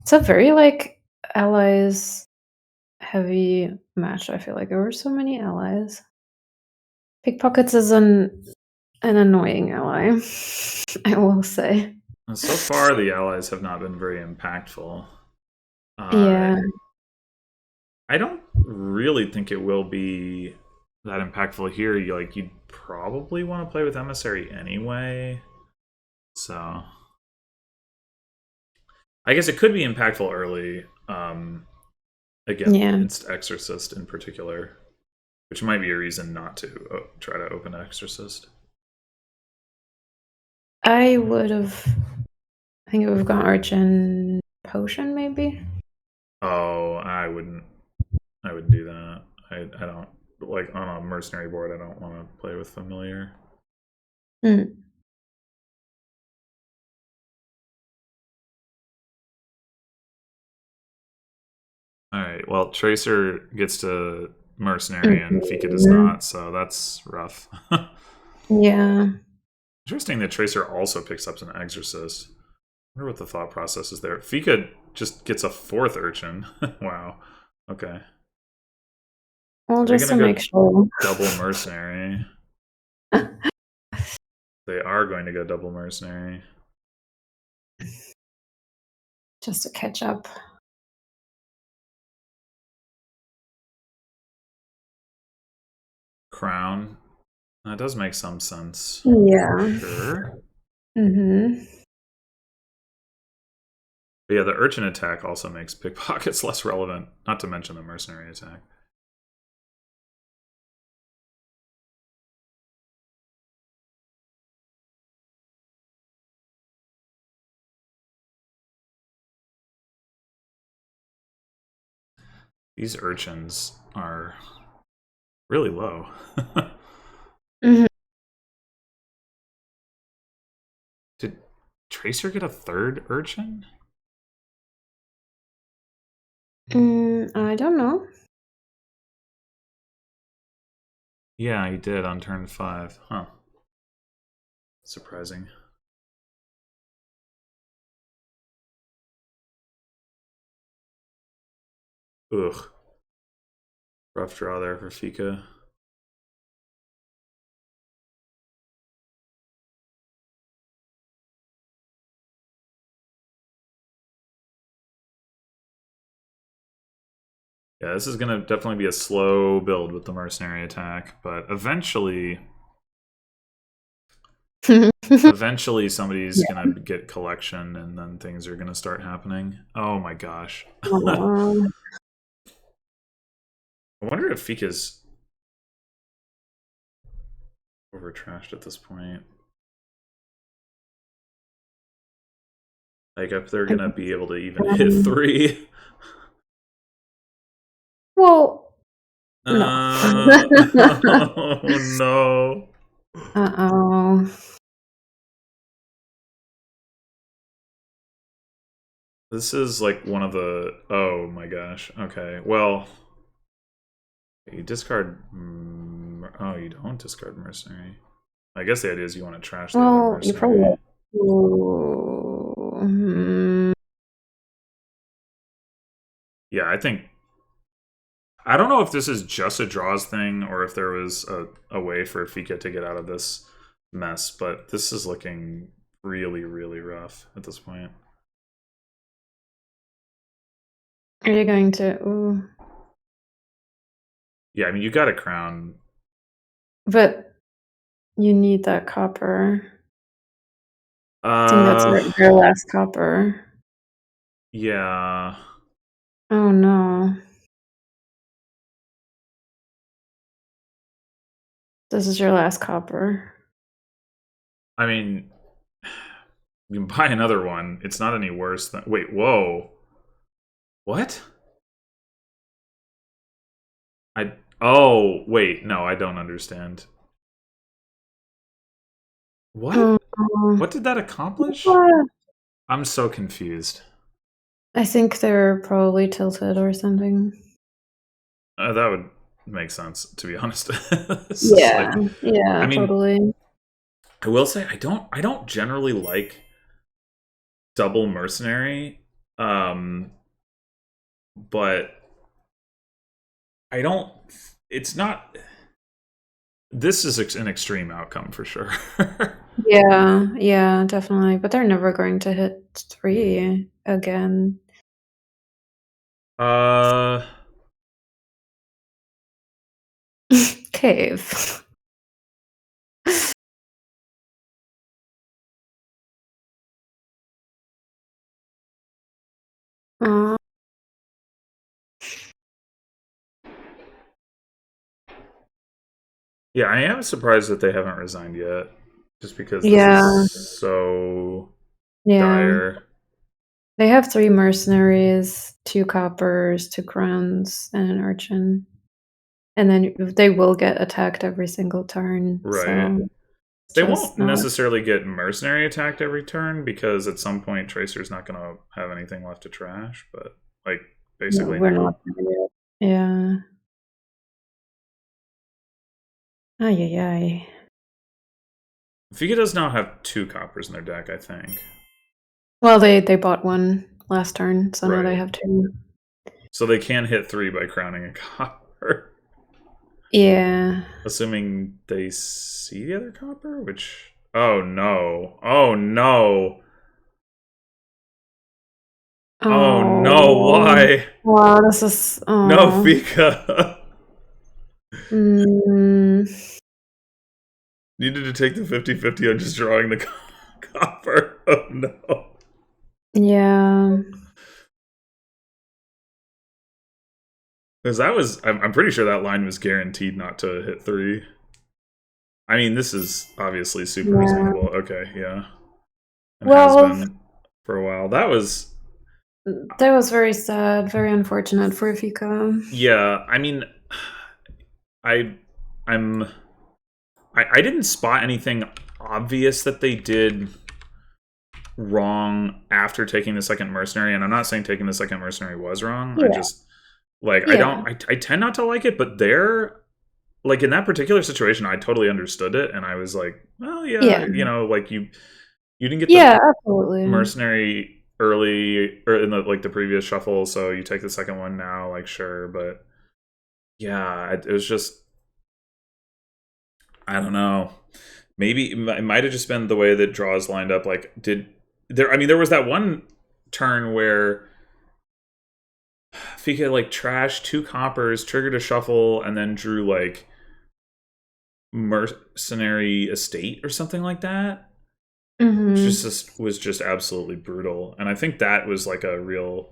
It's a very like allies heavy match. I feel like there were so many allies. Pickpockets is an annoying ally, I will say. So far, the allies have not been very impactful. Yeah. I don't really think it will be that impactful here. You'd probably want to play with emissary anyway. So I guess it could be impactful early. Yeah. Against exorcist in particular, which might be a reason not to try to open exorcist. I think it would have gone arch potion maybe. Oh, I wouldn't do that. I don't like on a mercenary board. I don't want to play with familiar. Mm. All right. Well, Tracer gets to mercenary and phika does not, so that's rough. Yeah. Interesting that Tracer also picks up an exorcist. I wonder what the thought process is there. Phika just gets a fourth urchin. Wow. Okay. Well, They're just to gonna make go sure. double mercenary. They are going to go double mercenary. Just to catch up. Crown. That does make some sense. Yeah. Sure. Mm-hmm. But yeah, the urchin attack also makes pickpockets less relevant, not to mention the mercenary attack. These urchins are really low. Mm-hmm. Did Tracer get a third urchin? I don't know. Yeah, he did on turn 5. Huh. Surprising. Ugh. Rough draw there for phika. Yeah, this is going to definitely be a slow build with the mercenary attack, but eventually somebody's Yeah. going to get collection and then things are going to start happening. Oh my gosh. Um, I wonder if Fika's over trashed at this point. Like, if they're going to be able to even hit 3. well, no. Oh no. Uh-oh. This is like one of the. Oh my gosh. Okay. Well, you discard. Oh, you don't discard mercenary. I guess the idea is you want to trash the other Well, you probably. mercenary. Ooh, Yeah, I think. I don't know if this is just a draws thing or if there was a way for phika to get out of this mess, but this is looking really, really rough at this point. Are you going to? Ooh. Yeah, I mean, you got a crown. But you need that copper. I think that's Uh, your last copper. yeah. Oh no. This is your last copper. I mean, you can buy another one. It's not any worse than. Wait, whoa. What? I. Oh, wait. No, I don't understand. What? Oh, What did that accomplish? what? I'm so confused. I think they're probably tilted or something. That would make sense, to be honest. This is Yeah, like, I yeah, mean, totally. I will say I don't generally like double mercenary, um, but I don't. It's not. This is an extreme outcome for sure. Yeah, yeah, definitely. But they're never going to hit 3 again. uh, Cave. Uh, yeah, I am surprised that they haven't resigned yet, just because this yeah, is so yeah. dire. They have 3 mercenaries, 2 coppers, 2 crowns, and an urchin. And then they will get attacked every single turn, Right. so it's They just won't not. necessarily get mercenary attacked every turn because at some point Tracer's not going to have anything left to trash, but like No, basically we're not now. there yet. Yeah. Ay, ay, ay. Fika does now have 2 coppers in their deck, I think. Well, they bought 1 last turn, so now they Right. have 2. So they can hit 3 by crowning a copper. Yeah. Assuming they see the other copper, which. Oh no. Oh no. Oh no, Oh. why? Wow, this is No, oh. Fika. Mm, Needed to take the 50-50 on just drawing the copper. Oh no. yeah. Because that was, I'm pretty sure that line was guaranteed not to hit 3. I mean, this is obviously super Yeah. reasonable. Okay, yeah. And has Well, been for a while. That was, that was very sad, very unfortunate for Fika. yeah, I mean, I, I'm, I didn't spot anything obvious that they did wrong after taking the second mercenary. And I'm not saying taking the second mercenary was wrong. I Yeah. just, like, Yeah. I tend not to like it, but they're, like in that particular situation, I totally understood it, and I was like, "Well, yeah, Yeah. like you didn't get the Yeah, absolutely. mercenary early or in the like the previous shuffle, so you take the second one now, like sure, but yeah, it was just I don't know. Maybe it might have just been the way that draws lined up. Like, did there? I mean, there was that one turn where Fika like trashed 2 coppers, triggered a shuffle, and then drew like mercenary estate or something like that. Mhm. Was just absolutely brutal, and I think that was like a real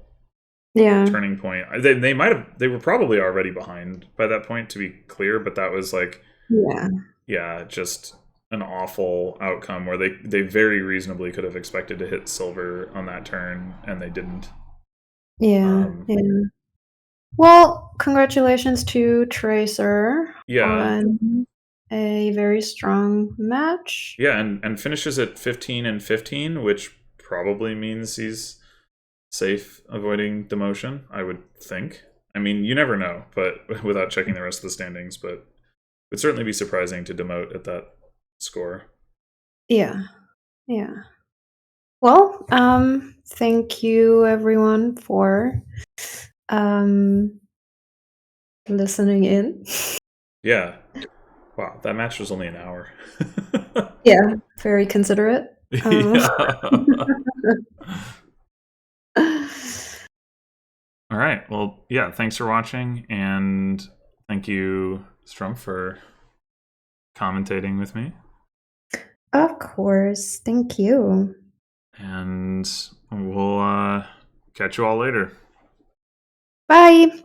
Yeah. turning point. They were probably already behind by that point, to be clear, but that was like Yeah. yeah, just an awful outcome where they very reasonably could have expected to hit silver on that turn and they didn't. Yeah. Um, Yeah. Well, congratulations to Tracer yeah, on a very strong match. yeah, and finishes at 15 and 15, which probably means he's safe avoiding demotion, I would think. I mean, you never know, but without checking the rest of the standings, but it would certainly be surprising to demote at that score. Yeah. Yeah. Well, thank you everyone for listening in. Yeah. Wow, that match was only an hour. Yeah, very considerate. Yeah. All right. Well, yeah, thanks for watching, and thank you, Strum, for commentating with me. Of course. Thank you. And we'll catch you all later. Bye.